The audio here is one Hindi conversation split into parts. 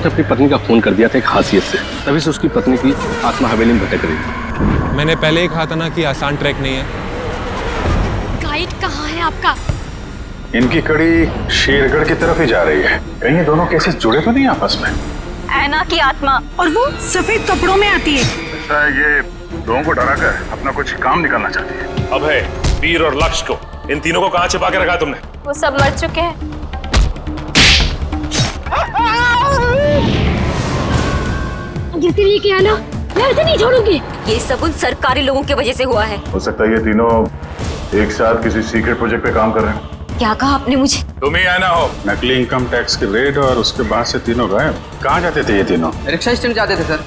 उसने अपनी पत्नी का खून कर दिया था एक हासियत से, तभी से उसकी पत्नी की आत्मा हवेली में भटक रही थी। मैंने पहले ही कहा था ना कि आसान ट्रैक नहीं है। गाइड कहाँ है आपका? इनकी कड़ी शेरगढ़ की तरफ ही जा रही है। कहीं ये दोनों केसेस जुड़े तो नहीं आपस में? ऐना की आत्मा और वो सफेद कपड़ों में आती है। ऐसा है ये लोगों को डराकर अपना कुछ काम निकालना चाहती है। अब है वीर और लक्ष्य को, इन तीनों को कहाँ छिपा के रखा तुमने? वो सब मर चुके हैं। जिसके लिए किया ना, मैं उसे नहीं छोड़ूंगी। ये सब उन सरकारी लोगों की वजह से हुआ है। हो सकता है ये तीनों एक साथ किसी सीक्रेट प्रोजेक्ट पे काम कर रहे हैं। क्या कहा आपने मुझे? तुम ही आना हो। नकली इनकम टैक्स की रेड और उसके बाद से तीनों गायब। कहाँ जाते थे ये तीनों? रिक्शा स्टैंड जाते थे सर।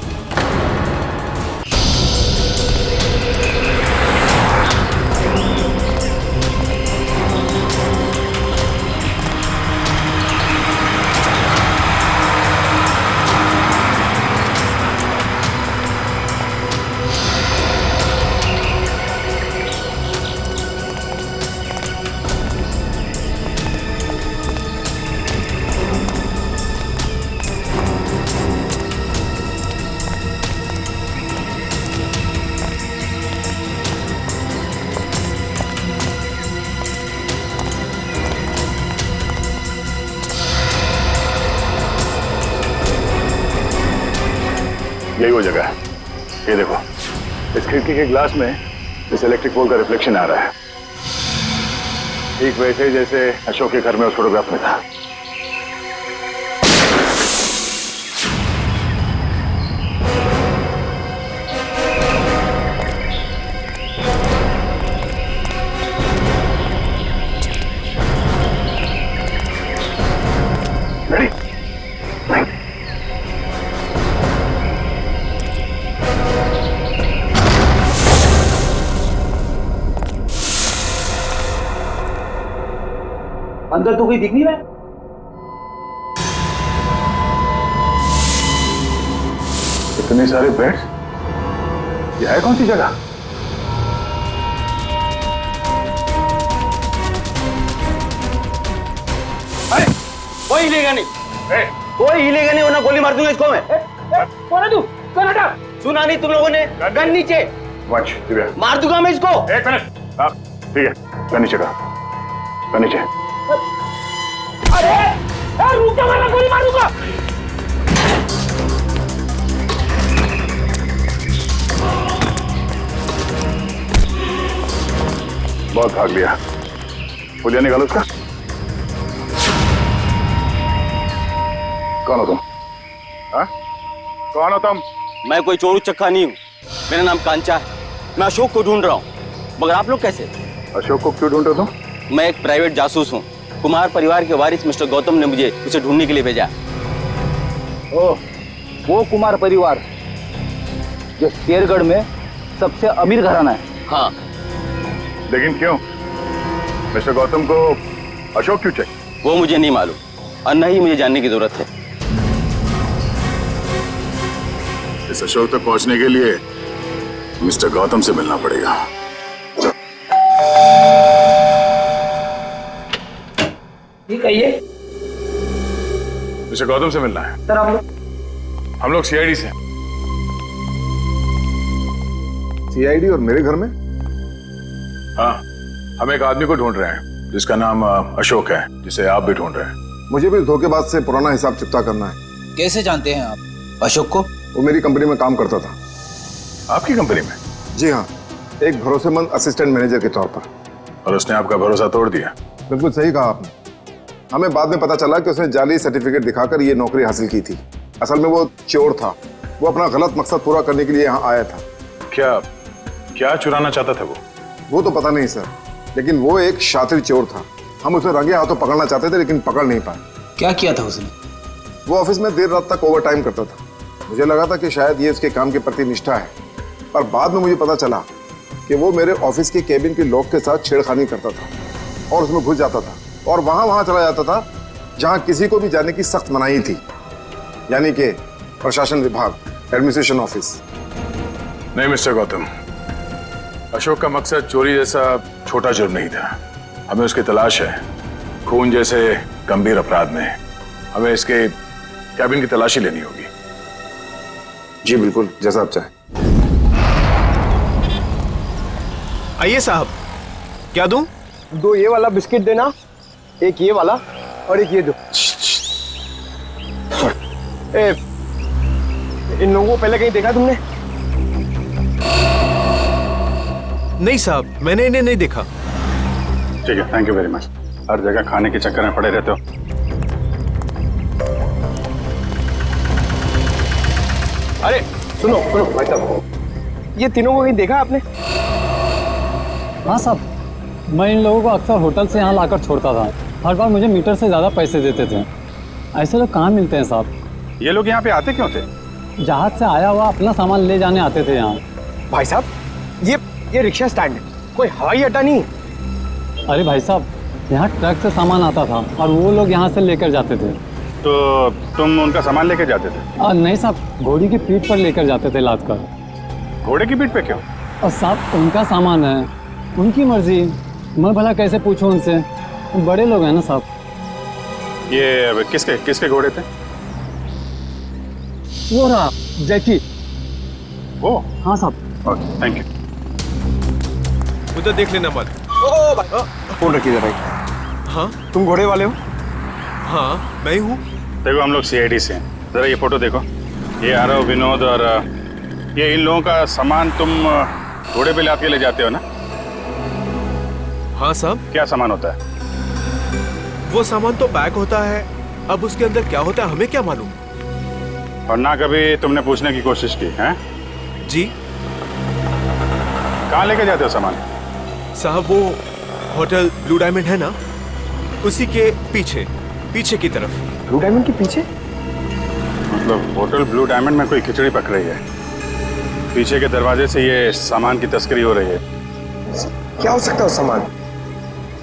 यही वो जगह है। ये देखो, इस खिड़की के ग्लास में इस इलेक्ट्रिक पोल का रिफ्लेक्शन आ रहा है, ठीक वैसे जैसे अशोक के घर में उस फोटोग्राफ में था। अंदर तो कोई दिख नहीं रहा है। इतने सारे बेड्स, यह है कौन सी जगह? अरे कोई हिलेगा नहीं, कोई हिलेगा नहीं वरना गोली मार दूंगा इसको मैं। कौन है तू? कौन हटा? सुना नहीं तुम लोगों ने? गन नीचे। वंश, दिव्या, मार दूंगा मैं इसको। एक मिनट। हाँ ठीक है, गन नीचे का, गन नीचे। अरे रुक जा वरना गोली मार दूंगा। बहुत भाग लिया, पुलिया निकालो उसका। कौन हो तुम? हाँ? कौन हो तुम? मैं कोई चोर उचक्का नहीं हूँ, मेरा नाम कांचा है। मैं अशोक को ढूंढ रहा हूँ, मगर आप लोग कैसे? अशोक को क्यों ढूंढ रहे हो तुम? मैं एक प्राइवेट जासूस हूँ। कुमार परिवार के वारिस मिस्टर गौतम ने मुझे उसे ढूंढने के लिए भेजा। ओह, वो कुमार परिवार जो शेरगढ़ में सबसे अमीर घराना है। हाँ। लेकिन क्यों? मिस्टर गौतम को अशोक क्यों चाहिए? वो मुझे नहीं मालूम और न ही मुझे जानने की जरूरत है। इस अशोक तक पहुंचने के लिए मिस्टर गौतम से मिलना पड़ेगा। ठीक है, ये मिस्टर गौतम से मिलना है। सर हम लोग सीआईडी से। सीआईडी और मेरे घर में? हाँ, हम एक आदमी को ढूंढ रहे हैं जिसका नाम अशोक है, जिसे आप भी ढूंढ रहे हैं। मुझे भी धोखेबाज से पुराना हिसाब चुकता करना है। कैसे जानते हैं आप अशोक को? वो मेरी कंपनी में काम करता था। आपकी कंपनी में? जी हाँ, एक भरोसेमंद असिस्टेंट मैनेजर के तौर पर। और उसने आपका भरोसा तोड़ दिया? बिल्कुल सही कहा आपने। हमें बाद में पता चला कि उसने जाली सर्टिफिकेट दिखाकर ये नौकरी हासिल की थी। असल में वो चोर था, वो अपना गलत मकसद पूरा करने के लिए यहाँ आया था। क्या चुराना चाहता था वो? वो तो पता नहीं सर, लेकिन वो एक शातिर चोर था। हम उसे रंगे हाथों पकड़ना चाहते थे लेकिन पकड़ नहीं पाए। क्या किया था उसने? वो ऑफिस में देर रात तक ओवर टाइम करता था। मुझे लगा था कि शायद ये उसके काम के प्रति निष्ठा है, पर बाद में मुझे पता चला कि वो मेरे ऑफिस के केबिन के लॉक के साथ छेड़खानी करता था और उसमें घुस जाता था और वहां चला जाता था जहां किसी को भी जाने की सख्त मनाही थी, यानी कि प्रशासन विभाग, एडमिनिस्ट्रेशन ऑफिस। नहीं मिस्टर गौतम, अशोक का मकसद चोरी जैसा छोटा जुर्म नहीं था। हमें उसकी तलाश है खून जैसे गंभीर अपराध में। हमें इसके कैबिन की तलाशी लेनी होगी। जी बिल्कुल, जैसा आप चाहें। आइए साहब, क्या दूं? 2 ये वाला बिस्किट देना, 1 ये वाला और 1 ये दो। ए, इन लोगों को पहले कहीं देखा तुमने? नहीं साहब, मैंने इन्हें नहीं देखा। ठीक है, थैंक यू वेरी मच। हर जगह खाने के चक्कर में पड़े रहते हो। अरे सुनो सुनो भाई साहब, ये तीनों को कहीं देखा आपने? हाँ साहब, मैं इन लोगों को अक्सर होटल से यहाँ लाकर छोड़ता था। हर बार मुझे मीटर से ज़्यादा पैसे देते थे। ऐसे लोग कहाँ मिलते हैं साहब? ये लोग यहाँ पे आते क्यों थे? जहाज से आया हुआ अपना सामान ले जाने आते थे यहाँ। भाई साहब, ये रिक्शा स्टैंड है, कोई हवाई अड्डा नहीं है। अरे भाई साहब, यहाँ ट्रक से सामान आता था और वो लोग यहाँ से लेकर जाते थे। तो तुम उनका सामान लेके जाते थे? नहीं साहब, घोड़ी की पीठ पर लेकर जाते थे लाद कर। घोड़े की पीठ पे क्यों? और साहब, उनका सामान है, उनकी मर्जी, मैं भला कैसे पूछूं उनसे? बड़े लोग हैं ना साहब। ये किसके घोड़े थे? वो रहा जैकी। वो? हाँ साहब। Okay, thank you. उधर देख लेना मत। फोन रखिए भाई। हाँ तुम घोड़े वाले हो? हाँ मैं ही हूँ। देखो, हम लोग सीआईडी से हैं। जरा ये फोटो देखो। ये आरव, विनोद और ये इन लोगों का सामान तुम घोड़े पे लाद के ले जाते हो ना? हाँ साहब। क्या सामान होता है? वो सामान तो पैक होता है, अब उसके अंदर क्या होता है हमें क्या मालूम। और ना कभी तुमने पूछने की कोशिश की है? जी कहाँ लेके जाते हो सामान? साहब, वो होटल ब्लू डायमंड है ना, उसी के पीछे की तरफ। ब्लू डायमंड के पीछे? मतलब होटल ब्लू डायमंड में कोई खिचड़ी पक रही है, पीछे के दरवाजे से ये सामान की तस्करी हो रही है। क्या हो सकता है उस सामान?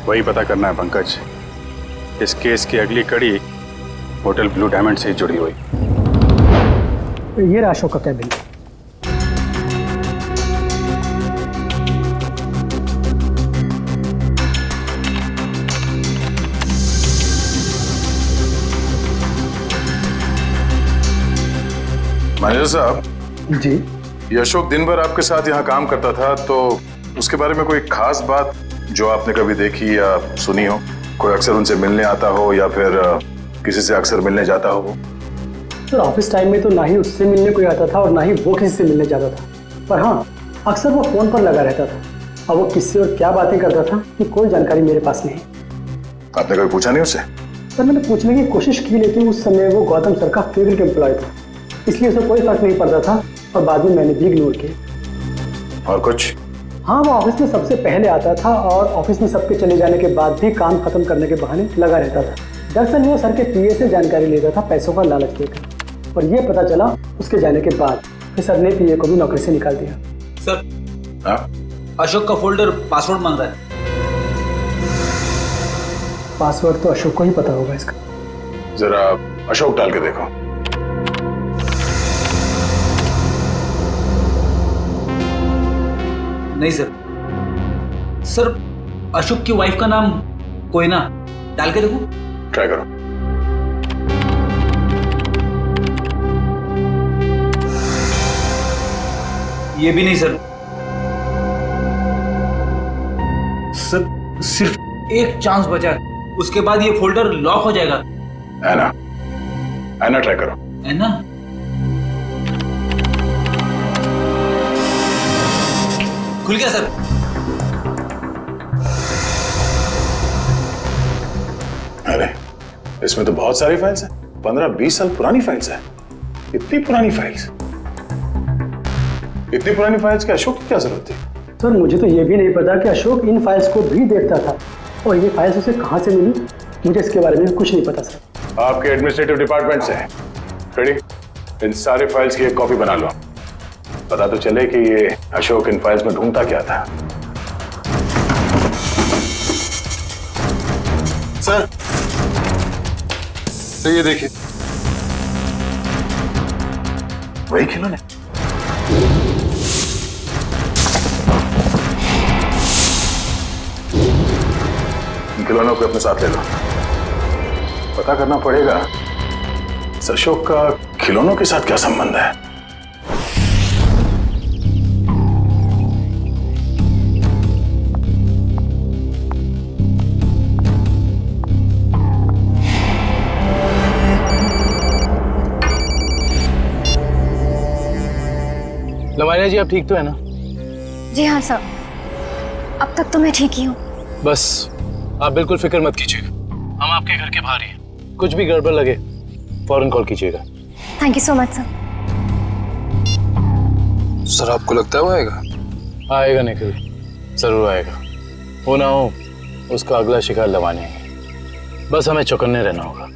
वही पता करना है पंकज। इस केस की अगली कड़ी होटल ब्लू डायमंड से ही जुड़ी हुई। ये रहा अशोक का कैबिन। मैनेजर साहब जी, ये अशोक दिन भर आपके साथ यहाँ काम करता था, तो उसके बारे में कोई खास बात जो आपने कभी देखी या सुनी हो? कोई अक्सर उनसे मिलने आता हो या फिर किसी से अक्सर मिलने जाता हो? सर ऑफिस टाइम में तो ना ही उससे मिलने कोई आता था और ना ही वो किसी से मिलने जाता था, पर हाँ अक्सर वो फोन पर लगा रहता था। अब वो किससे और क्या बातें करता था कि कोई जानकारी मेरे पास नहीं। आपने कभी पूछा नहीं उससे? सर मैंने पूछने की कोशिश की, लेकिन उस समय वो गौतम सर का फेवरेट एम्प्लॉय था, इसलिए उसे कोई फर्क नहीं पड़ता था और बाद में मैंने भी इग्नोर किया। और कुछ? हाँ, वो ऑफिस में सबसे पहले आता था और ऑफिस में सबके चले जाने के बाद भी काम खत्म करने के बहाने लगा रहता था। दरअसल वो सर के पीए से जानकारी लेता था पैसों का लालच देकर, और ये पता चला उसके जाने के बाद कि सर ने पीए को भी नौकरी से निकाल दिया। सर, हाँ? अशोक का फोल्डर पासवर्ड मांग रहा है। पासवर्ड तो अशोक को ही पता होगा इसका। जरा अशोक डाल के देखो। नहीं सर। सर, अशोक की वाइफ का नाम कोयना, डाल के देखो। ट्राई करो। ये भी नहीं सर। सर, सिर्फ एक चांस बचा है, उसके बाद ये फोल्डर लॉक हो जाएगा। ऐना ट्राई करो। ऐना? खुल गया सर। अरे इसमें तो बहुत सारी फाइल्स हैं, 15-20 साल पुरानी फाइल्स हैं। इतनी पुरानी फाइल्स की अशोक की क्या जरूरत थी? सर मुझे तो ये भी नहीं पता कि अशोक इन फाइल्स को भी देखता था, और ये फाइल्स उसे कहाँ से मिली, मुझे इसके बारे में कुछ नहीं पता सर। आपके एडमिनिस्ट्रेटिव डिपार्टमेंट से है। रेडी? इन सारे फाइल्स की एक कॉपी बना लो, पता तो चले कि ये अशोक इन फाइल्स में ढूंढता क्या था। सर, तो ये देखिए, वही खिलौने। इन खिलौनों को अपने साथ ले लो। पता करना पड़ेगा इस अशोक का खिलौनों के साथ क्या संबंध है? लवानिया जी, आप ठीक तो है ना? जी हाँ सर, अब तक तो मैं ठीक ही हूँ। बस आप बिल्कुल फिक्र मत कीजिएगा, हम आपके घर के बाहर ही हैं। कुछ भी गड़बड़ लगे फौरन कॉल कीजिएगा। Thank you so much sir. Sir आपको लगता है वो आएगा? आएगा निखिल, जरूर आएगा। हो ना हो उसका अगला शिकार लवानिया है। बस हमें चौकन्ने रहना होगा।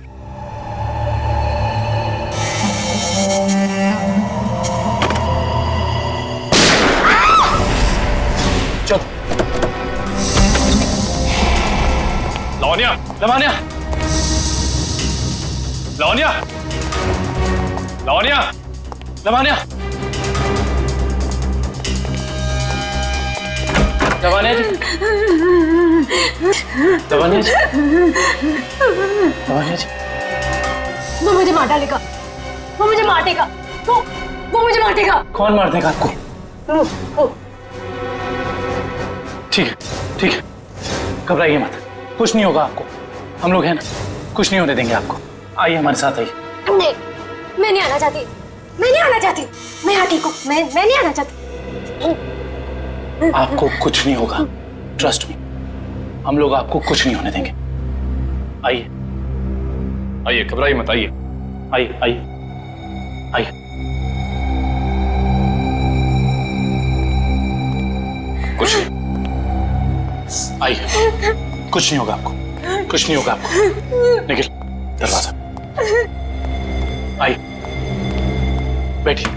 चल लवानिया, लवानिया, लवानिया, लवानिया, लवानिया, लवानिया जी, लवानिया जी, लवानिया जी। वो मुझे मार डालेगा, वो मुझे मार देगा, वो मुझे मार देगा। कौन मार देगा आपको? ठीक है, ठीक है, घबराइए मत, कुछ नहीं होगा आपको। हम लोग हैं ना, कुछ नहीं होने देंगे आपको। आइए हमारे साथ आइए। नहीं, मैं नहीं आना चाहती, मैं नहीं आना चाहती, मैं यहाँ ठीक हूँ, मैं नहीं आना चाहती। आपको कुछ नहीं होगा, ट्रस्ट मी, हम लोग आपको कुछ नहीं होने देंगे। आइए आइए, घबराइए मत, आइए। आइए आइए आइए। कुछ आइए, कुछ नहीं होगा आपको, कुछ नहीं होगा आपको। निखिल, दरवाजा। आइए, बैठिए।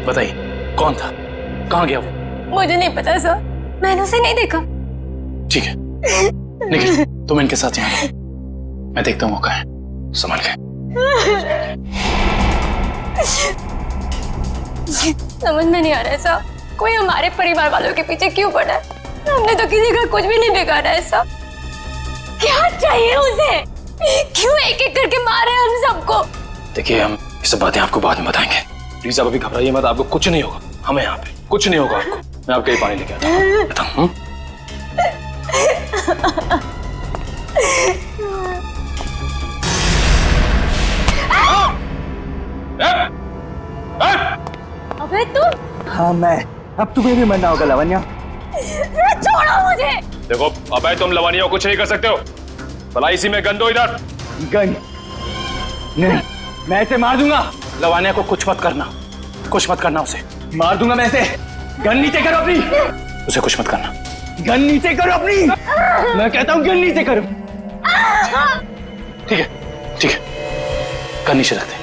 बताइए कौन था, कहाँ गया वो? मुझे नहीं पता सर, मैंने उसे नहीं देखा। ठीक है निखिल, तुम इनके साथ यहाँ रहो, मैं देखता हूँ वो कहाँ है। संभाल के। समझ में नहीं आ रहा है सर, कोई हमारे परिवार वालों के पीछे क्यों पड़ा है? हमने तो किसी का कुछ भी नहीं बिगाड़ा है सर। क्या चाहिए उसे? क्यों एक एक करके मारे हम सबको? देखिए, हम ये सब बातें आपको बाद में बताएंगे। प्लीज आप अभी घबराइए मत, आपको कुछ नहीं होगा। हमें यहाँ पे कुछ नहीं होगा आपको। मैं आपके लिए पानी लेके आता हूँ। बताऊँ? अबे तुम? हाँ मैं, अब तुम्हें भी मरना होगा लवन्या। छोड़ो मुझे। देखो, अबे तुम लवानिया को कुछ नहीं कर सकते हो। भला इसी में गन दो इधर। गन नहीं, मैं इसे मार दूंगा। लवानिया को कुछ मत करना, कुछ मत करना उसे। मार दूंगा मैं इसे। गन नीचे करो अपनी। उसे कुछ मत करना। गन नीचे करो अपनी। मैं कहता हूँ गन नीचे करो। ठीक है, ठीक है, गन नीचे रखते।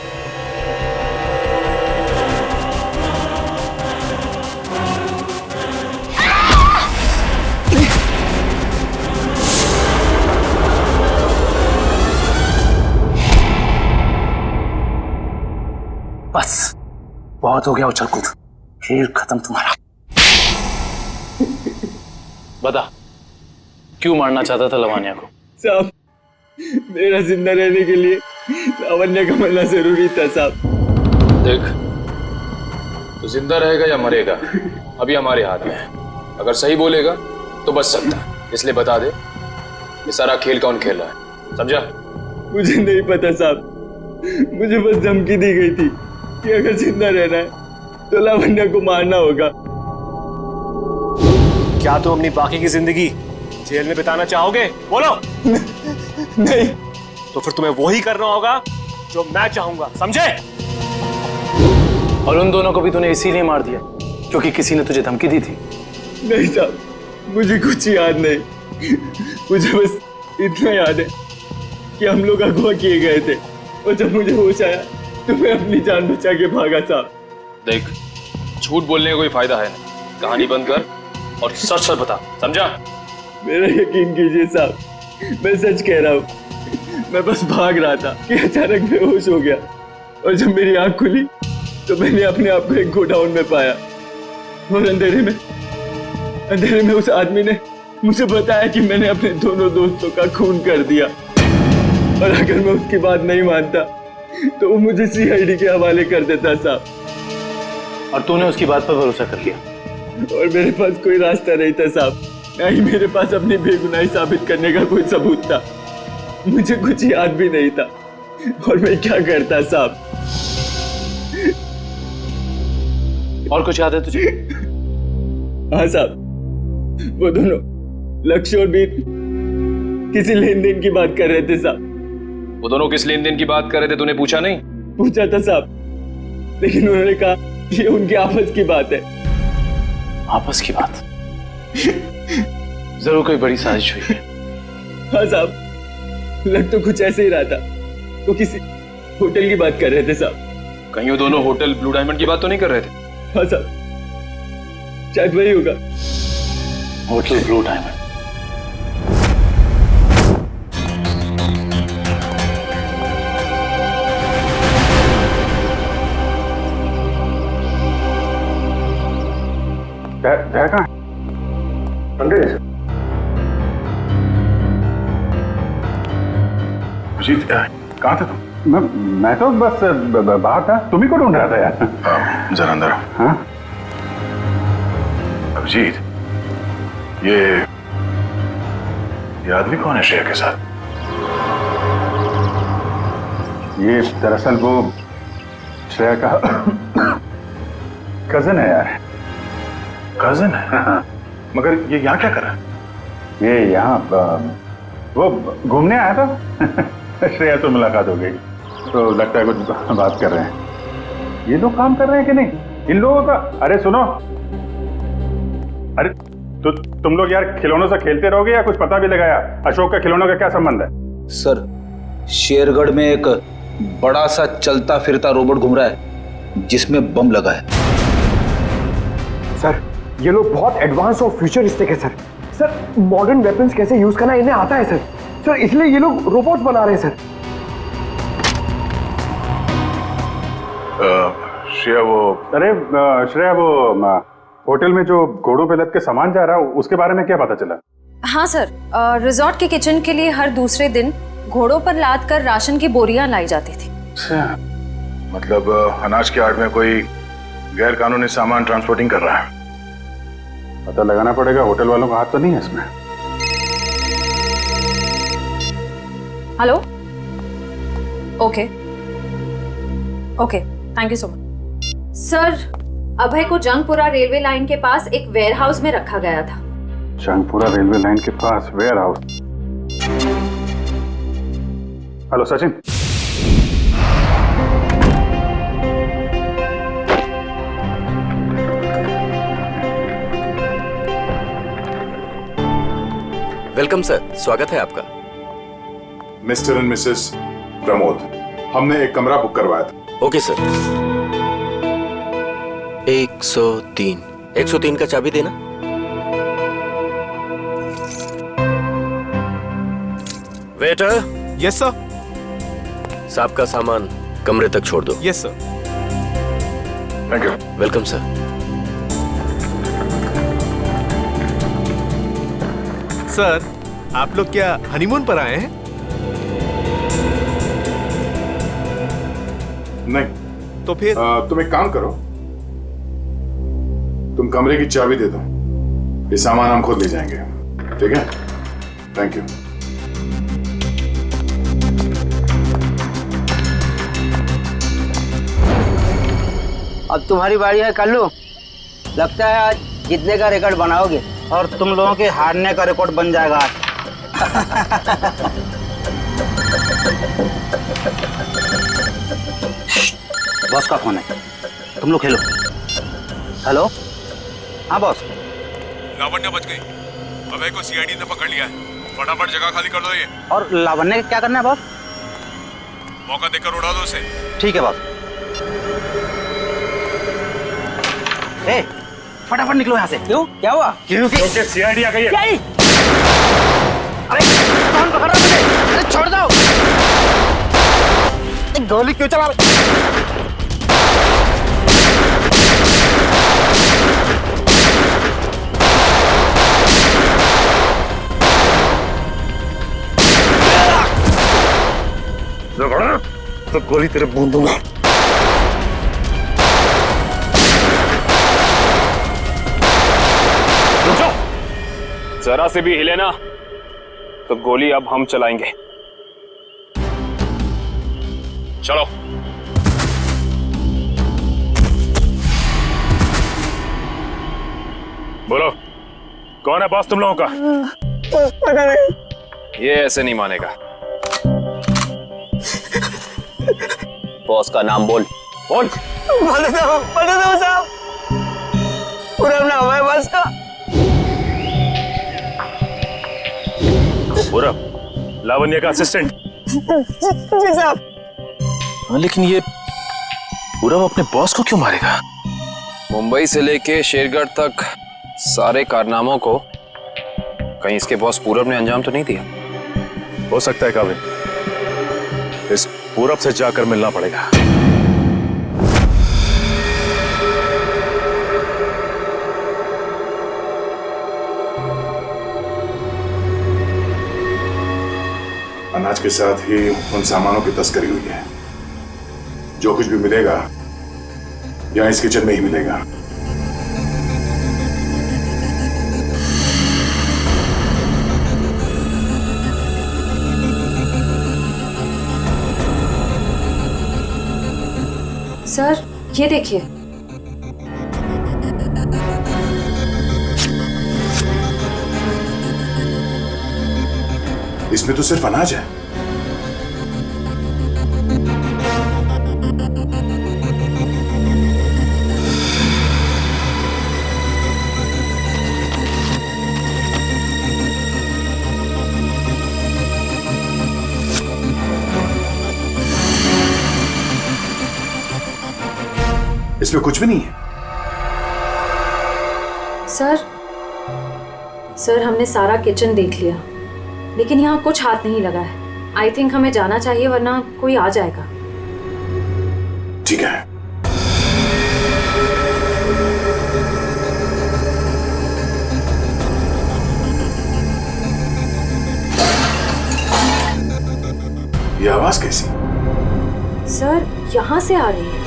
बस बहुत हो गया उछल कूद, खेल खत्म तुम्हारा। बता, क्यों मारना चाहता था लवानिया को? साहब, मेरा जिंदा रहने के लिए लावण्या का मरना जरूरी था साहब। देख, तो जिंदा रहेगा या मरेगा अभी हमारे हाथ में है। अगर सही बोलेगा तो बच सकता है, इसलिए बता दे ये सारा खेल कौन खेल रहा है, समझा? मुझे नहीं पता साहब, मुझे बस धमकी दी गई थी कि अगर जिंदा रहना है तो लावण्या को मारना होगा। क्या तुम अपनी बाकी की जिंदगी जेल में बिताना चाहोगे? बोलो। नहीं। तो फिर तुम्हें वही करना होगा जो मैं चाहूंगा, समझे? और उन दोनों को भी तूने इसीलिए मार दिया क्योंकि किसी ने तुझे धमकी दी थी? नहीं साहब, मुझे कुछ याद नहीं। मुझे बस इतना याद है कि हम लोग अगवा किए गए थे और जब मुझे होश आया तो मैं अपनी जान बचा के भागा साहब। देख, झूठ बोलने का कोई फायदा है नहीं, कहानी बंद कर और सच सच बता, समझा? मेरा यकीन कीजिए साहब, मैं सच कह रहा हूँ। मैं बस भाग रहा था कि अचानक बेहोश हो गया और जब मेरी आंख खुली तो मैंने अपने आप को एक गोडाउन में पाया और अंधेरे में उस आदमी ने मुझे बताया कि मैंने अपने दोनों दोस्तों का खून कर दिया। और अगर मैं उसकी बात नहीं मानता तो वो मुझे सीआईडी के हवाले कर देता साहब। और तूने उसकी बात पर भरोसा कर लिया? और मेरे पास कोई रास्ता नहीं था साहब, ना ही मेरे पास अपनी बेगुनाही साबित करने का कोई सबूत था। मुझे कुछ याद भी नहीं था और मैं क्या करता साहब। और कुछ याद है तुझे? हाँ साहब, वो दोनों लक्ष्य और वीर किसी लेन देन की बात कर रहे थे साहब। वो दोनों किस लेन देन की बात कर रहे थे, तूने पूछा नहीं? पूछा था साहब, लेकिन उन्होंने कहा ये उनकी आपस की बात है। आपस की बात? जरूर कोई बड़ी साजिश हुई है। हाँ साहब, लग तो कुछ ऐसे ही रहा था। वो किसी होटल की बात कर रहे थे साहब। कहीं वो दोनों होटल ब्लू डायमंड की बात तो नहीं कर रहे थे? हाँ साहब, शायद वही होगा। Hotel blue diamond. जय कहाँ? अंदर है अभिजीत, कहाँ थे तुम? मैं तो बस बाहर था, तुम ही को ढूंढ रहा था यार। जरा अंदर। हाँ अभिजीत, ये आदमी कौन है श्रेया के साथ? ये दरअसल वो श्रेया का कजन है यार। कजन है? हाँ। मगर ये यहाँ क्या कर रहा है? ये यहाँ वो घूमने आया था। श्रेया तो मुलाकात हो गई, तो लगता है कुछ बात कर रहे हैं। ये लोग काम कर रहे हैं कि नहीं इन लोगों का? अरे सुनो, अरे तो तुम लोग यार खिलौनों से खेलते रहोगे या कुछ पता भी लगाया? अशोक का खिलौनों का क्या संबंध है? सर, शेरगढ़ में एक बड़ा सा चलता फिरता रोबोट घूम रहा है जिसमें बम लगा है। सर, ये लोग बहुत एडवांस और फ्यूचरिस्टिक है सर। सर, मॉडर्न वेपन्स कैसे यूज करना इन्हें आता है सर। सर, इसलिए ये लोग रोबोट्स बना रहे हैं सर। श्रेया वो होटल में जो घोड़ों पे लद के सामान जा रहा है, उसके बारे में क्या पता चला? हाँ सर, रिजॉर्ट के किचन के लिए हर दूसरे दिन घोड़ों पर लाद कर राशन की बोरियां लाई जाती थी। मतलब अनाज के आड़ में कोई गैर कानूनी सामान ट्रांसपोर्टिंग कर रहा है। पता लगाना पड़ेगा, होटल वालों का हाथ तो नहीं है इसमें। Hello, okay, thank you so much. Sir, Abhay को जंगपुरा रेलवे लाइन के पास एक वेयरहाउस में रखा गया था। जंगपुरा रेलवे लाइन के पास warehouse? Hello Sachin. Welcome sir, स्वागत है आपका। मिस्टर एंड मिसेस प्रमोद, हमने एक कमरा बुक करवाया था। Okay sir. 103 का चाबी देना। वेटर। Yes sir. साहब का सामान कमरे तक छोड़ दो। Yes sir. Thank you. Welcome sir. Sir, आप लोग क्या हनीमून पर आए हैं? नहीं। तो फिर तुम एक काम करो, तुम कमरे की चाबी दे दो, ये सामान हम खुद ले जाएंगे। ठीक है? Thank you. अब तुम्हारी बारी है कल्लू। लगता है आज जीतने का रिकॉर्ड बनाओगे और तुम लोगों के हारने का रिकॉर्ड बन जाएगा आज। बॉस का फोन है, तुम लोग खेलो। हेलो, हाँ बॉस। लावण्य बच गई, अभय को सीआईडी ने पकड़ लिया है। फटाफट जगह खाली कर दो। ये और लावण्य क्या करना है बॉस? मौका देकर उड़ा दो उसे। ठीक है बॉस। ए, फटाफट निकलो यहाँ से। क्यों, क्या हुआ? क्योंकि सीआईडी आ गई है। अरे कौन पकड़ रहा है मुझे? अरे छोड़ दो। गोली क्यों चला रहे? तो गोली तेरे मुंह दूंगा। रुक जाओ, जरा से भी हिले ना तो गोली अब हम चलाएंगे। चलो। बोलो, कौन है बॉस तुम लोगों का? पता नहीं। ये ऐसे नहीं मानेगा। बॉस का नाम बोल। बोल। बता दो साहब, पूरा नाम है बॉस का। पूरा लावण्य का असिस्टेंट? जी साहब। हाँ, लेकिन ये पूरब अपने बॉस को क्यों मारेगा? मुंबई से लेके शेरगढ़ तक सारे कारनामों को कहीं इसके बॉस पूरब ने अंजाम तो नहीं दिया? हो सकता है काविन, इस पूरब से जाकर मिलना पड़ेगा। अनाज के साथ ही उन सामानों की तस्करी हुई है। जो कुछ भी मिलेगा यहाँ इस किचन में ही मिलेगा। सर ये देखिए, इसमें तो सिर्फ अनाज है। इसमें कुछ भी नहीं है। सर हमने सारा किचन देख लिया, लेकिन यहाँ कुछ हाथ नहीं लगा है। आई थिंक हमें जाना चाहिए, वरना कोई आ जाएगा। ठीक है। ये आवाज कैसी? सर यहाँ से आ रही है।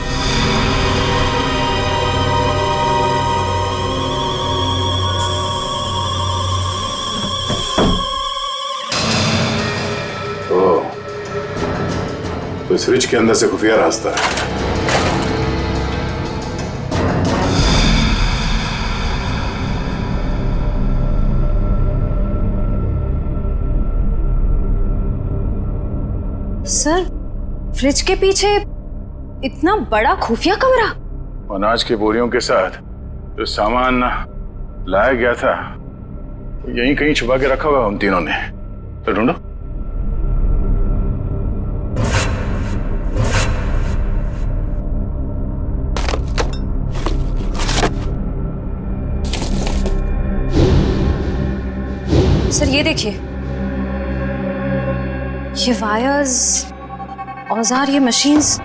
तो इस फ्रिज के अंदर से खुफिया रास्ता है। सर फ्रिज के पीछे इतना बड़ा खुफिया कमरा? अनाज की बोरियों के साथ जो सामान लाया गया था यहीं कहीं छुपा के रखा हुआ उन तीनों ने। तो ढूंढो। सर ये देखिए, ये वायर्स, औजार, ये मशीन्स,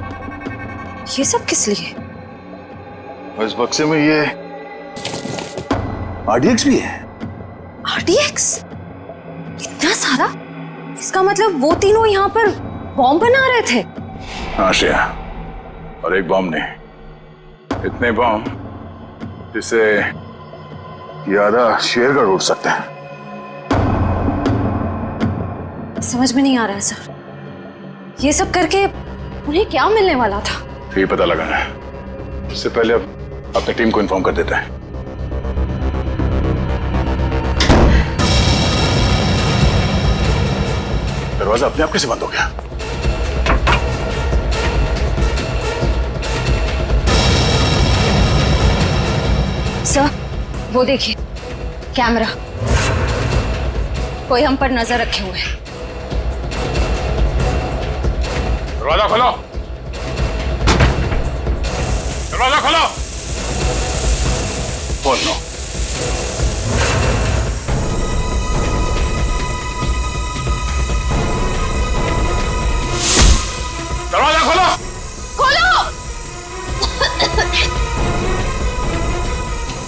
ये सब किस लिए? इस बक्से में ये RDX भी है। RDX? इतना सारा? इसका मतलब वो तीनों यहाँ पर बॉम्ब बना रहे थे? हाँ श्रेया, और एक बॉम्ब नहीं, इतने बॉम्ब जिससे ये आधा शेरगढ़ उड़ सकता है। समझ में नहीं आ रहा है सर, ये सब करके उन्हें क्या मिलने वाला था? ये पता लगाना है। उससे पहले अब अपनी टीम को इन्फॉर्म कर देता है। दरवाजा अपने आप कैसे बंद हो गया? सर वो देखिए, कैमरा, कोई हम पर नजर रखे हुए है। दरवाजा खोलो, दरवाजा खोलो। बोल लो। दरवाजा खोलो। खोलो।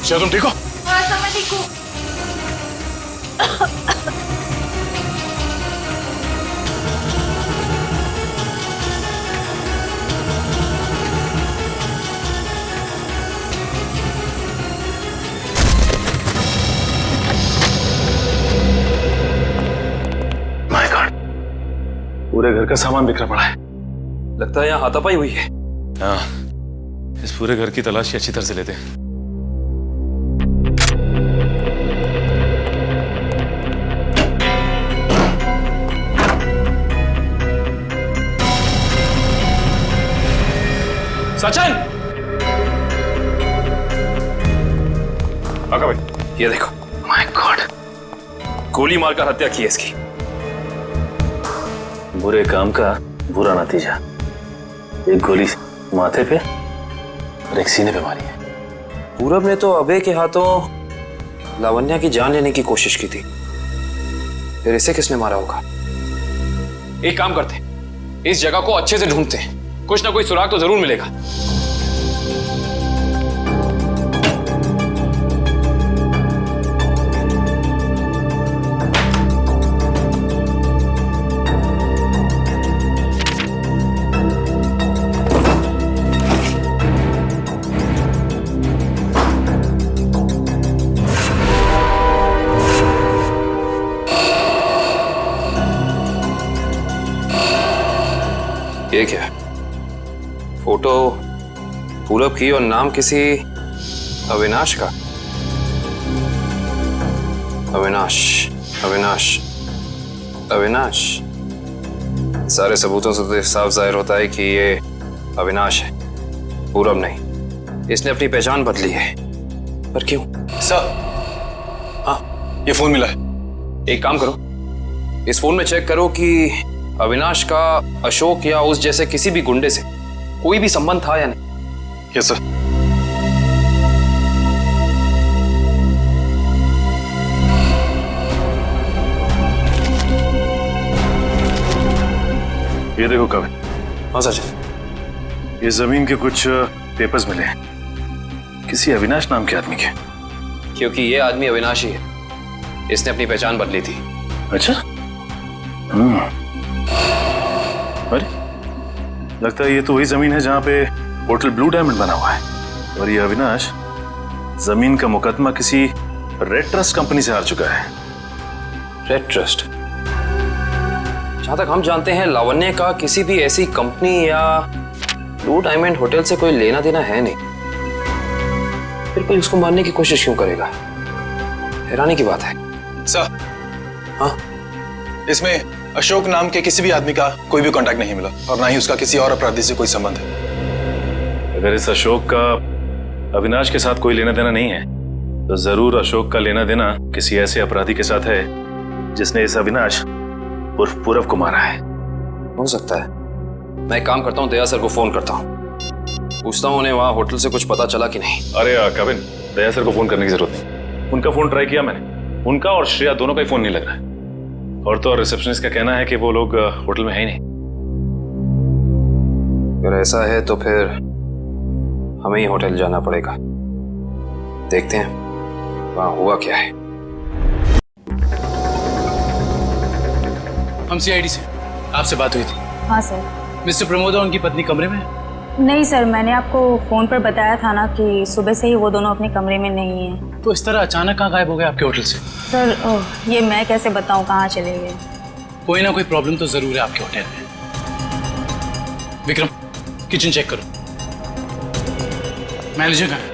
क्या तुम ठीक हो? हाँ सर मैं ठीक हूँ। पूरे घर का सामान बिखरा पड़ा है। लगता है यहाँ हाथापाई हुई है। हाँ, इस पूरे घर की तलाशी अच्छी तरह से लेते हैं। सचिन! आका भाई, ये देखो। माय गॉड, गोली मारकर हत्या की है इसकी। बुरे काम का बुरा नतीजा। एक गोली माथे पे और एक सीने पे मारी है। पूरब ने तो अभय के हाथों लावण्या की जान लेने की कोशिश की थी, फिर इसे किसने मारा होगा? एक काम करते हैं, इस जगह को अच्छे से ढूंढते हैं, कुछ ना कोई सुराग तो जरूर मिलेगा। ये क्या है? फोटो पूरब की और नाम किसी अविनाश का। अविनाश, अविनाश, अविनाश। सारे सबूतों से तो साफ जाहिर होता है कि ये अविनाश है, पूरब नहीं। इसने अपनी पहचान बदली है, पर क्यों? सर, हाँ, ये फोन मिला है। एक काम करो, इस फोन में चेक करो कि अविनाश का अशोक या उस जैसे किसी भी गुंडे से कोई भी संबंध था या नहीं। Yes sir. ये देखो कविन। हाँ सचिन। ये जमीन के कुछ पेपर्स मिले हैं, किसी अविनाश नाम के आदमी के। क्योंकि ये आदमी अविनाश ही है, इसने अपनी पहचान बदली थी। अच्छा। अरे, लगता है ये तो वही जमीन है जहां पे होटल ब्लू डायमंड बना हुआ है, और ये अविनाश जमीन का मुकदमा किसी रेड ट्रस्ट कंपनी से हार चुका है। Red trust? जहां तक हम जानते हैं लावण्य का किसी भी ऐसी कंपनी या ब्लू डायमंड होटल से कोई लेना देना है नहीं, फिर कोई उसको मारने की कोशिश क्यों करेगा? हैरानी की बात है। सर, हाँ, इसमें अशोक नाम के किसी भी आदमी का कोई भी कांटेक्ट नहीं मिला, और ना ही उसका किसी और अपराधी से कोई संबंध है। अगर इस अशोक का अविनाश के साथ कोई लेना देना नहीं है, तो जरूर अशोक का लेना देना किसी ऐसे अपराधी के साथ है जिसने इस अविनाश उर्फ पूरब को मारा है। हो सकता है। मैं एक काम करता हूँ, दया सर को फोन करता हूँ, पूछता हूँ उन्हें वहां होटल से कुछ पता चला कि नहीं। अरे कविन, दया सर को फोन करने की जरूरत नहीं। उनका फोन ट्राई किया मैंने, उनका और श्रेया दोनों का ही फोन नहीं लग रहा है। और तो और रिसेप्शनिस्ट का कहना है कि वो लोग होटल में है ही नहीं। अगर ऐसा है तो फिर हमें ही होटल जाना पड़ेगा, देखते हैं वहां हुआ क्या है। हम सीआईडी से, आपसे बात हुई थी। हाँ सर। मिस्टर प्रमोद और उनकी पत्नी कमरे में? नहीं सर, मैंने आपको फोन पर बताया था ना कि सुबह से ही वो दोनों अपने कमरे में नहीं है। तो इस तरह अचानक कहाँ गायब हो गए आपके होटल से? सर ये मैं कैसे बताऊं कहाँ चले गए। कोई ना कोई प्रॉब्लम तो जरूर है आपके होटल में। विक्रम, किचन चेक करो। मैनेजर कहाँ है?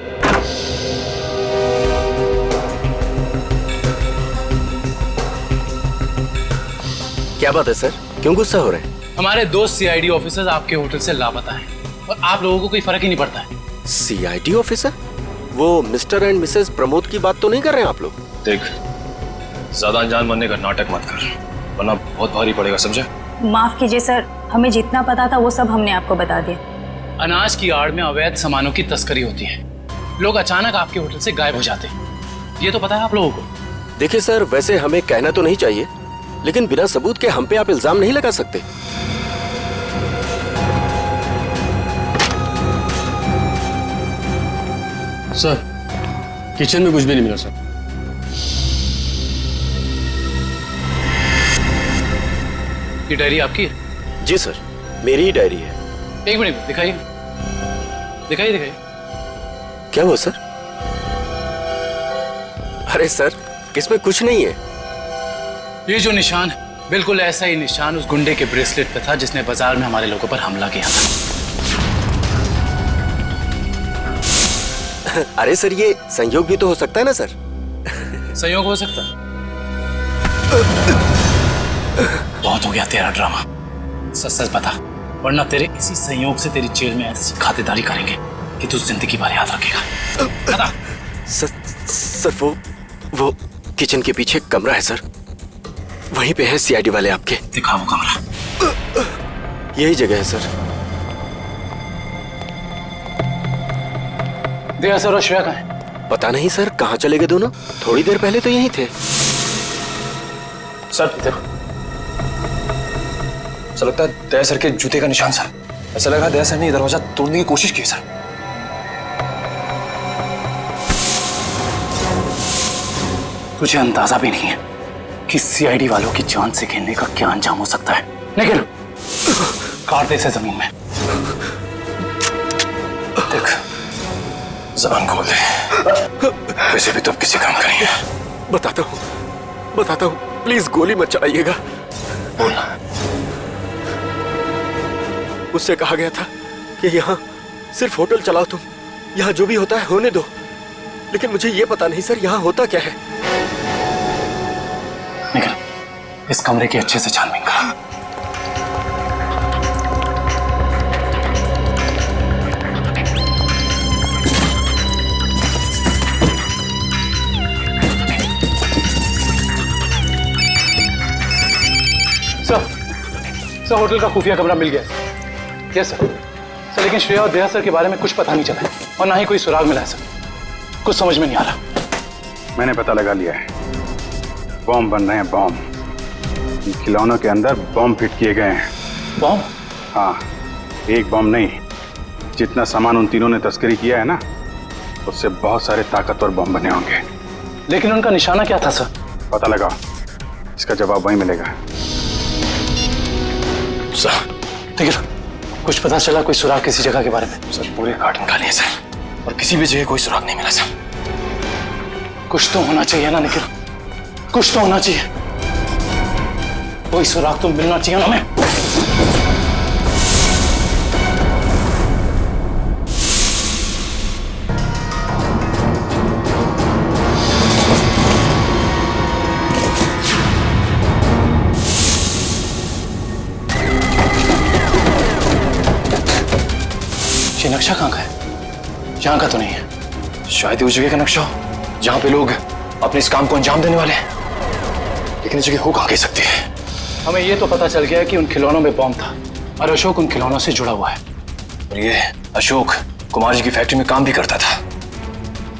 क्या बात है सर, क्यों गुस्सा हो रहे हैं? हमारे दो सीआईडी ऑफिसर्स आपके होटल से लापता हैं और आप लोगों को कोई फर्क ही नहीं पड़ता है। CID officer? वो मिस्टर एंड मिसेस प्रमोद की बात तो नहीं कर रहे हैं आप लोग? देख, ज्यादा अनजान बनने का नाटक मत कर, वरना बहुत भारी पड़ेगा, समझे? माफ कीजिए सर, हमें जितना पता था वो सब हमने आपको बता दिया। अनाज की आड़ में अवैध सामानों की तस्करी होती है, लोग अचानक आपके होटल से गायब हो जाते हैं, ये तो पता है आप लोगों को। देखिए सर, वैसे हमें कहना तो नहीं चाहिए, लेकिन बिना सबूत के हम पे आप इल्जाम नहीं लगा सकते। सर, किचन में कुछ भी नहीं मिला सर। ये डायरी आपकी है? जी सर, मेरी ही डायरी है। एक मिनट दिखाइए, दिखाइए दिखाइए। क्या हुआ सर? अरे सर, इसमें कुछ नहीं है। ये जो निशान बिल्कुल ऐसा ही निशान उस गुंडे के ब्रेसलेट पे था जिसने बाजार में हमारे लोगों पर हमला किया था। अरे सर, ये संयोग भी तो हो सकता है ना सर? संयोग हो सकता। बहुत हो गया तेरा ड्रामा, सच सच बता, वरना तेरे इसी संयोग से तेरी जेल में ऐसी खातिरदारी करेंगे कि तू जिंदगी भर याद रखेगा। बता। सर वो किचन के पीछे कमरा है सर, वहीं पे है सीआईडी वाले आपके। दिखा वो कमरा। यही जगह है सर। दिया सर और श्रेया कहाँ है? पता नहीं सर, कहाँ चले गए दोनों? थोड़ी देर पहले तो यहीं थे। सर देखो, ऐसा लगता है दया सर के जूते का निशान सर। ऐसा लग रहा है दया सर ने दरवाजा तोड़ने की कोशिश की सर। तुझे अंदाजा भी नहीं है कि सीआईडी वालों की जान से खेलने का क्या अंजाम हो सकता है। निकल, काट दे इसे जमीन में। देख, जबान खोल दे, वैसे भी तो अब किसी काम करेंगे। बताता हूँ, प्लीज गोली मत चलाइएगा। बोलना। मुझसे कहा गया था कि यहाँ सिर्फ होटल चलाओ तुम, यहाँ जो भी होता है होने दो। लेकिन मुझे ये पता नहीं सर, यहाँ होता क्या है। निकल, इस कमरे की अच्छे से छानबीन कर। सर, होटल का खुफिया कमरा मिल गया। Yes sir. लेकिन श्रेया और दया सर के बारे में कुछ पता नहीं चला है और ना ही कोई सुराग मिला है सर। कुछ समझ में नहीं आ रहा। मैंने पता लगा लिया है, बॉम्ब बन रहे हैं, बॉम्ब। इन खिलौनों के अंदर बॉम्ब फिट किए गए हैं। बॉम्ब? हाँ, एक बॉम्ब नहीं, जितना सामान उन तीनों ने तस्करी किया है ना, उससे बहुत सारे ताकतवर बॉम्ब बने होंगे। लेकिन उनका निशाना क्या था सर? पता लगाओ, इसका जवाब वहीं मिलेगा। सर, ठीक है, कुछ पता चला कोई सुराग किसी जगह के बारे में? सर, पूरे कार्टन खाली है सर, और किसी भी जगह कोई सुराग नहीं मिला सर। कुछ तो होना चाहिए ना निखिल, कुछ तो होना चाहिए। कोई सुराग तो मिलना चाहिए ना हमें। ये नक्शा कहाँ का है? यहाँ का तो नहीं है। शायद उस जगह का नक्शा हो जहाँ पे लोग अपने इस काम को अंजाम देने वाले हैं, लेकिन इस जगह हो कहाँ कह सकती है। हमें ये तो पता चल गया है कि उन खिलौनों में बॉम्ब था और अशोक उन खिलौनों से जुड़ा हुआ है। और ये अशोक कुमार जी की फैक्ट्री में काम भी करता था।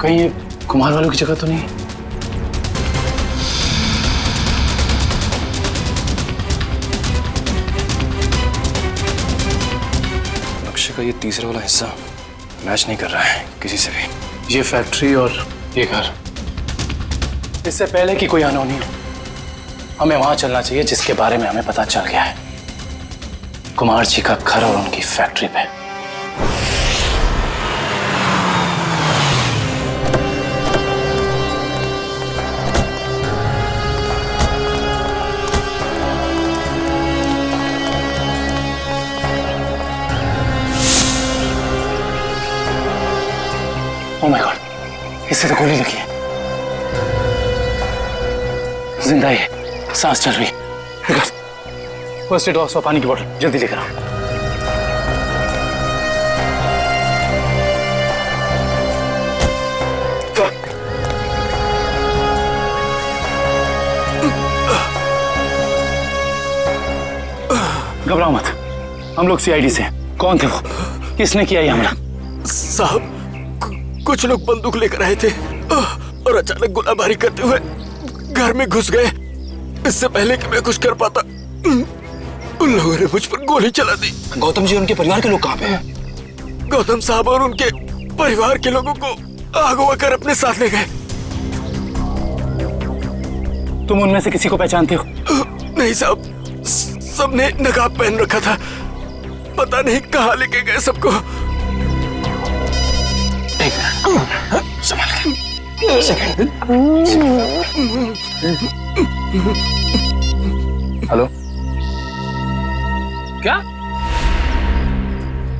कहीं ये कुमार वालों की जगह तो नहीं? नक्शे का ये तीसरा वाला हिस्सा मैच नहीं कर रहा है किसी से भी। ये फैक्ट्री और ये घर, इससे पहले कि कोई अनहोनी हो, हमें वहां चलना चाहिए जिसके बारे में हमें पता चल गया है, कुमार जी का घर और उनकी फैक्ट्री पे। ओह माय गॉड, इससे तो गोली लगी है। जिंदा है, सांस चल रही है। फर्स्ट एड बॉक्स और पानी की बोतल जल्दी लेकर आओ। घबराओ मत, हम लोग सीआईडी से। कौन थे वो? किसने किया ये हमला? साहब, कुछ लोग बंदूक लेकर आए थे और अचानक गोलाबारी करते हुए घर में घुस गए। इससे पहले कि मैं कुछ कर पाता, उन लोगों ने मुझ पर गोली चला दी। गौतम जी और उनके परिवार के लोग कहाँ पे हैं? गौतम साहब और उनके परिवार के लोगों को अगवा कर अपने साथ ले गए। तुम उनमें से किसी को पहचानते हो? नहीं साहब, सबने नकाब पहन रखा था। पता नहीं कहाँ लेके गए सबको। संभाल के। हेलो, क्या?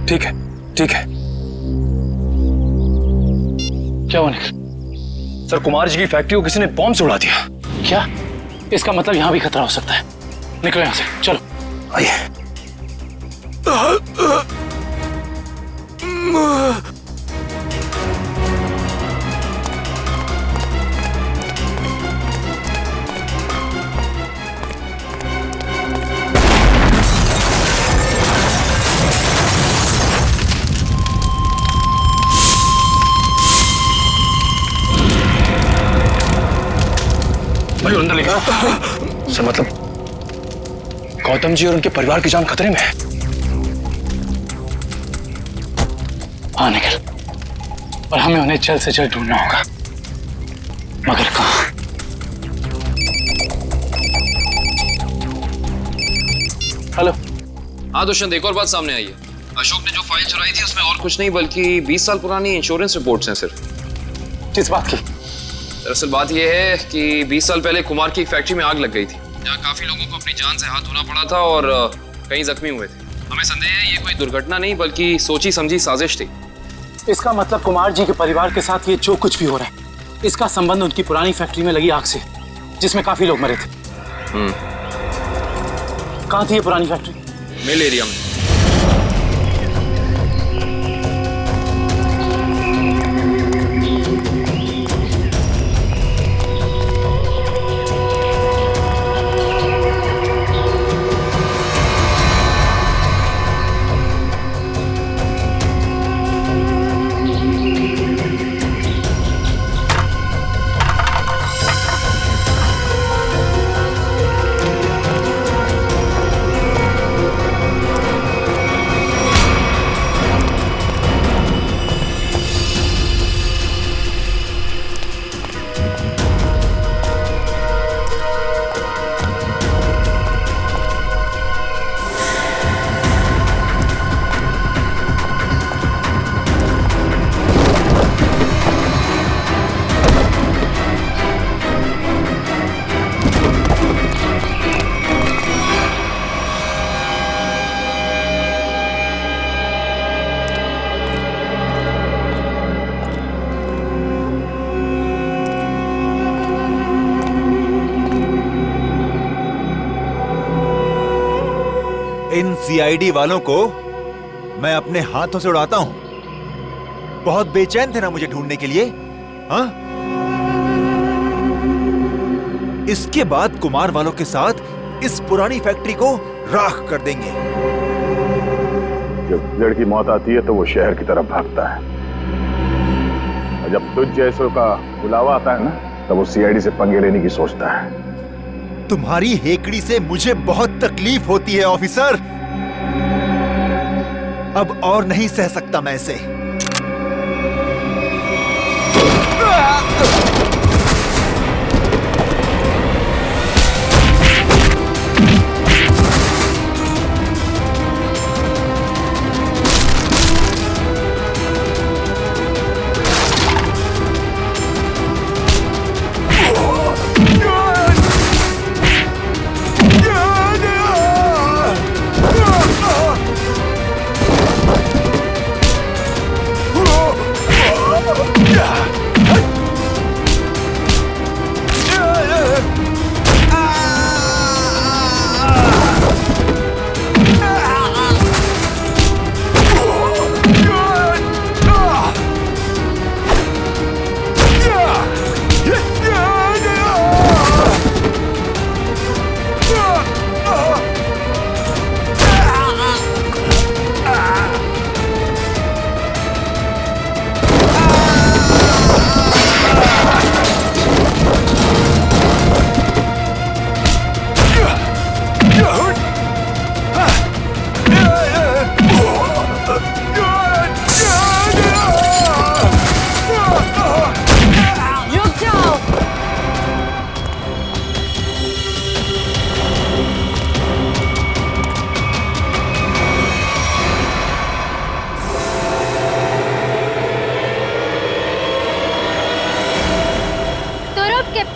ठीक है, ठीक है। क्या हुआ निखिल? सर, कुमार जी की फैक्ट्री को किसी ने बॉम्ब से उड़ा दिया। क्या? इसका मतलब यहाँ भी खतरा हो सकता है। निकलो यहाँ से, चलो। आइए। भाई अंदर लेकर सर, मतलब गौतम जी और उनके परिवार की जान खतरे में है। हाँ निखिल, और हमें उन्हें जल्द से जल्द ढूंढना होगा, मगर कहाँ? हेलो। हाँ दुष्यंत, एक और बात सामने आई है। अशोक ने जो फाइल चुराई थी उसमें और कुछ नहीं बल्कि 20 साल पुरानी इंश्योरेंस रिपोर्ट्स हैं सिर्फ। किस बात की? दरअसल बात यह है कि 20 साल पहले कुमार की एक फैक्ट्री में आग लग गई थी, जहाँ काफी लोगों को अपनी जान से हाथ धोना पड़ा था और कई जख्मी हुए थे। हमें संदेह है ये कोई दुर्घटना नहीं बल्कि सोची समझी साजिश थी। इसका मतलब कुमार जी के परिवार के साथ ये जो कुछ भी हो रहा है, इसका संबंध उनकी पुरानी फैक्ट्री में लगी आग से, जिसमें काफी लोग मरे थे। कहाँ थी ये पुरानी फैक्ट्री? मिल एरिया में। इन सीआईडी वालों को मैं अपने हाथों से उड़ाता हूं। बहुत बेचैन थे ना मुझे ढूंढने के लिए, हाँ? इसके बाद कुमार वालों के साथ इस पुरानी फैक्ट्री को राख कर देंगे। जब लड़की की मौत आती है तो वो शहर की तरफ भागता है, और जब तुझ जैसों का बुलावा आता है ना, तब वो सीआईडी से पंगे लेने की सोचता है। तुम्हारी हेकड़ी से मुझे बहुत तकलीफ होती है ऑफिसर। अब और नहीं सह सकता मैं इसे।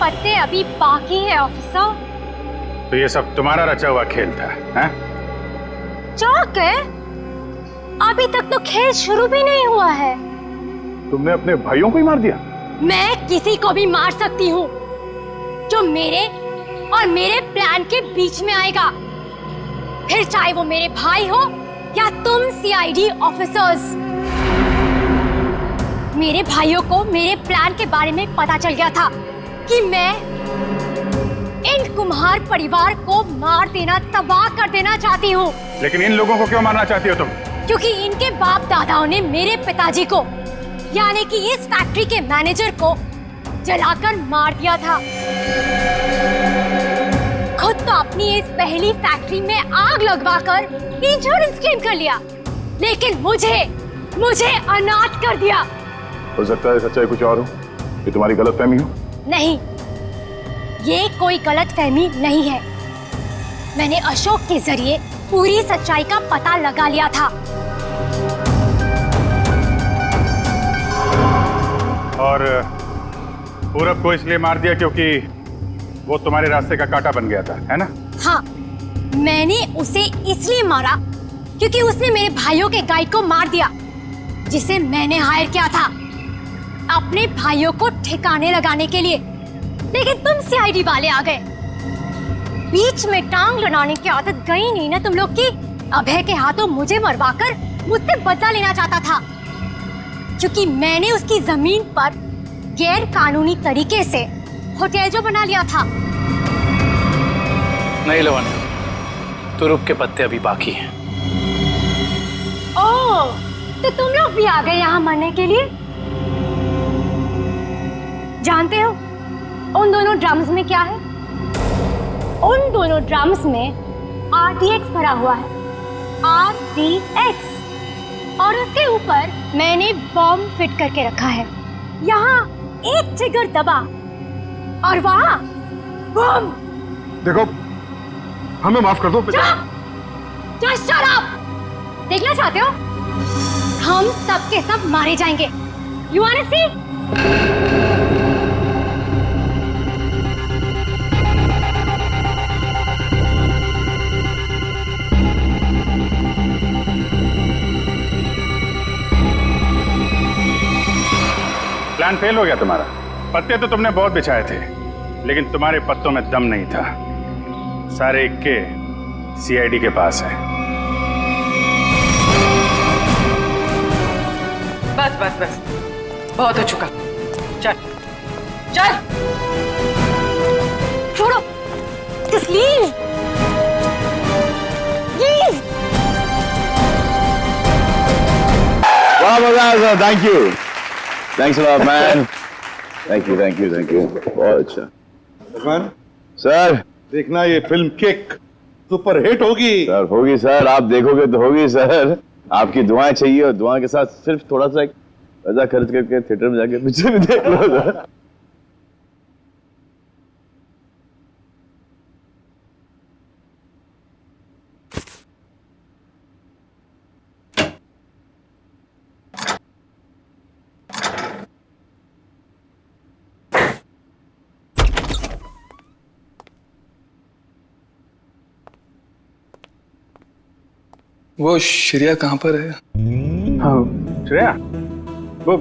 पत्ते अभी बाकी है ऑफिसर। तो ये सब तुम्हारा रचा हुआ खेल था, हैं? चौक है, अभी तक तो खेल शुरू भी नहीं हुआ है। तुमने अपने भाइयों को ही मार दिया? मैं किसी को भी मार सकती हूँ जो मेरे और मेरे प्लान के बीच में आएगा, फिर चाहे वो मेरे भाई हो या तुम सीआईडी ऑफिसर्स। मेरे भाइयों को मेरे प्लान के बारे में पता चल गया था कि मैं इन कुम्हार परिवार को मार देना, तबाह कर देना चाहती हूँ। लेकिन इन लोगों को क्यों मारना चाहती हो तुम? क्योंकि इनके बाप दादाओं ने मेरे पिताजी को, यानी कि इस फैक्ट्री के मैनेजर को जलाकर मार दिया था। खुद तो अपनी इस पहली फैक्ट्री में आग लगवाकर इंश्योरेंस क्लेम कर लिया, लेकिन मुझे अनाथ कर दिया। हो सकता है सच्चाई कुछ और हो, ये तुम्हारी गलतफहमी हो। नहीं, ये कोई गलतफहमी नहीं है। मैंने अशोक के जरिए पूरी सच्चाई का पता लगा लिया था। और पूरब को इसलिए मार दिया क्योंकि वो तुम्हारे रास्ते का कांटा बन गया था, है ना? हाँ, मैंने उसे इसलिए मारा क्योंकि उसने मेरे भाइयों के गाइड को मार दिया, जिसे मैंने हायर किया था अपने भाइयों को ठिकाने लगाने के लिए। लेकिन तुम सीआईडी वाले आ गए, बीच में टांग लड़ाने की आदत गई नहीं ना तुम लोग की। अभय के हाथों मुझे मरवाकर मुझसे बदला लेना चाहता था, क्योंकि मैंने उसकी जमीन पर गैर कानूनी तरीके से होटल जो बना लिया था। नहीं लवण्य, तुरुप के पत्ते अभी बाकी हैं। ओह, तो तुम लोग भी आ गए यहाँ मरने के लिए? जानते हो उन दोनों ड्रम्स में क्या है? उन दोनों ड्रम्स में RTX भरा हुआ है, RTX, और उसके ऊपर मैंने बॉम्ब फिट करके रखा है। यहाँ एक ट्रिगर दबा और वहाँ बॉम्ब। देखो, हमें माफ कर दो। Just shut up! देखना चाहते हो? हम सब के सब मारे जाएंगे। You wanna see? Plan fail हो गया तुम्हारा। पत्ते तो तुमने बहुत बिछाए थे, लेकिन तुम्हारे पत्तों में दम नहीं था। सारे इक्के सीआईडी के पास है। बस बस बस, बहुत हो चुका। चल चल, छोड़ो, just leave. Leave. वाह मजा, thank you, thanks a lot man, thank you thank you thank you, बहुत अच्छा। लक्ष्मण सर, देखना ये फिल्म किक सुपर हिट होगी। सर होगी सर, आप देखोगे तो होगी सर। आपकी दुआएं चाहिए, और दुआ के साथ सिर्फ थोड़ा सा एक पैसा खर्च करके थिएटर में जाके पिक्चर भी देख लो सर। वो श्रेया कहाँ पर है? श्रेया वो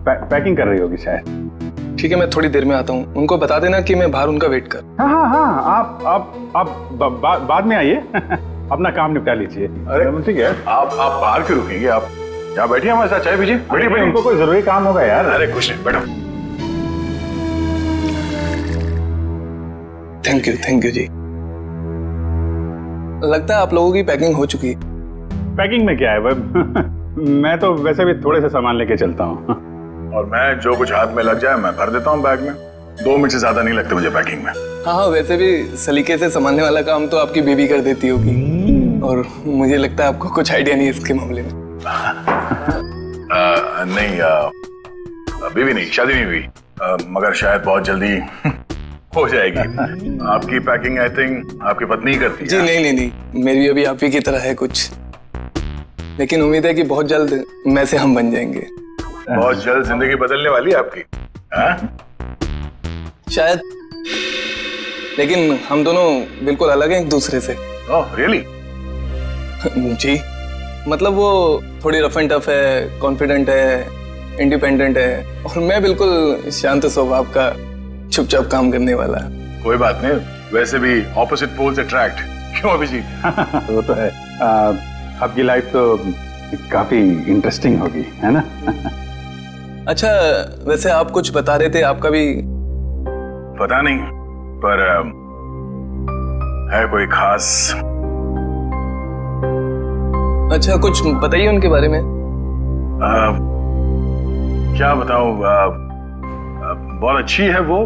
पैकिंग कर रही होगी शायद। ठीक है, मैं थोड़ी देर में आता हूँ। उनको बता देना कि मैं बाहर उनका वेट कर। हाँ हाँ हाँ, आप बाद में आइए। अपना काम निपटा लीजिए। अरे ठीक है, आप बाहर क्यों रुकेंगे? आप यहाँ बैठिए, हमारे साथ चाय पीजिए। बैठिए, उनको कोई जरूरी काम होगा यार। अरे कुछ नहीं, बैठो। थैंक यू जी। लगता है आप लोगों की पैकिंग हो चुकी है। पैकिंग में क्या है, मैं तो वैसे भी थोड़े से सामान लेके चलता हूँ। और मैं जो कुछ हाथ में लग जाए मैं भर देता हूँ बैग में। 2 मिनट से ज्यादा नहीं लगते मुझे पैकिंग में। हाँ, वैसे भी सलीके से संभालने वाला काम तो आपकी बेबी कर देती होगी, और मुझे लगता है आपको कुछ आइडिया नहीं है इसके मामले में। नहीं, बेबी नहीं, शादी नहीं हुई, मगर शायद बहुत जल्दी हो जाएगी। आपकी पैकिंग आई थिंक आपकी पत्नी करती है। जी नहीं, मेरी अभी आप ही की तरह है कुछ, लेकिन उम्मीद है कि बहुत जल्द मैं से हम बन जाएंगे। बहुत जल्द जिंदगी बदलने वाली है आपकी। हाँ? शायद लेकिन हम दोनों बिल्कुल अलग हैं एक दूसरे से। Oh really? जी, मतलब वो थोड़ी रफ एंड टफ है, कॉन्फिडेंट है, इंडिपेंडेंट है, और मैं बिल्कुल शांत स्वभाव का, चुपचाप काम करने वाला। कोई बात नहीं, वैसे भी ऑपोजिट पोल्स अट्रैक्ट, क्यों अभिजीत? वो तो है। आपकी लाइफ तो काफी इंटरेस्टिंग होगी, है ना? अच्छा, वैसे आप कुछ बता रहे थे, आपका भी? पता नहीं, पर है कोई खास? अच्छा, कुछ बताइए उनके बारे में। क्या बताऊं, बहुत अच्छी है वो,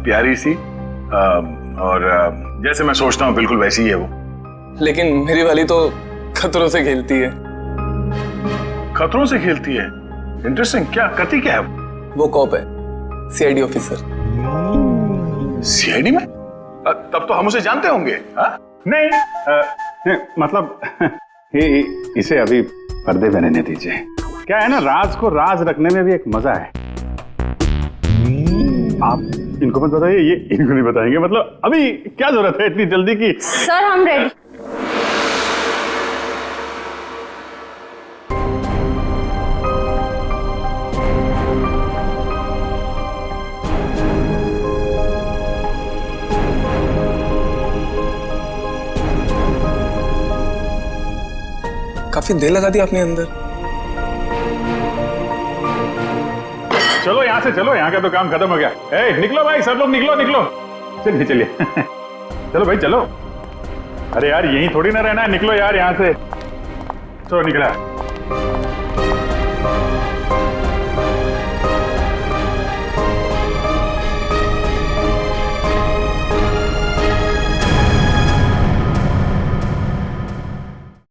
प्यारी सी, और जैसे मैं सोचता हूँ बिल्कुल वैसी ही है वो। लेकिन मेरी वाली तो खतरों से खेलती है। खतरों से खेलती है? इंटरेस्टिंग। क्या करती क्या है वो? कॉप है, सीआईडी ऑफिसर। सीआईडी में? तब तो हम उसे जानते होंगे। नहीं, मतलब इसे अभी पर्दे में रहने दीजिए। क्या है ना, राज को राज रखने में भी एक मजा है। आप इनको मत बताइए, ये इनको नहीं बताएंगे। मतलब अभी क्या जरूरत है इतनी जल्दी की? सर हम रेडी। काफी देर लगा दी आपने अंदर। चलो यहाँ से चलो, यहाँ का तो काम खत्म हो गया। निकलो भाई, सब लोग निकलो निकलो। चलिए चलिए चलो भाई चलो। अरे यार यहीं थोड़ी ना रहना है, निकलो यार यहाँ से। चलो निकला।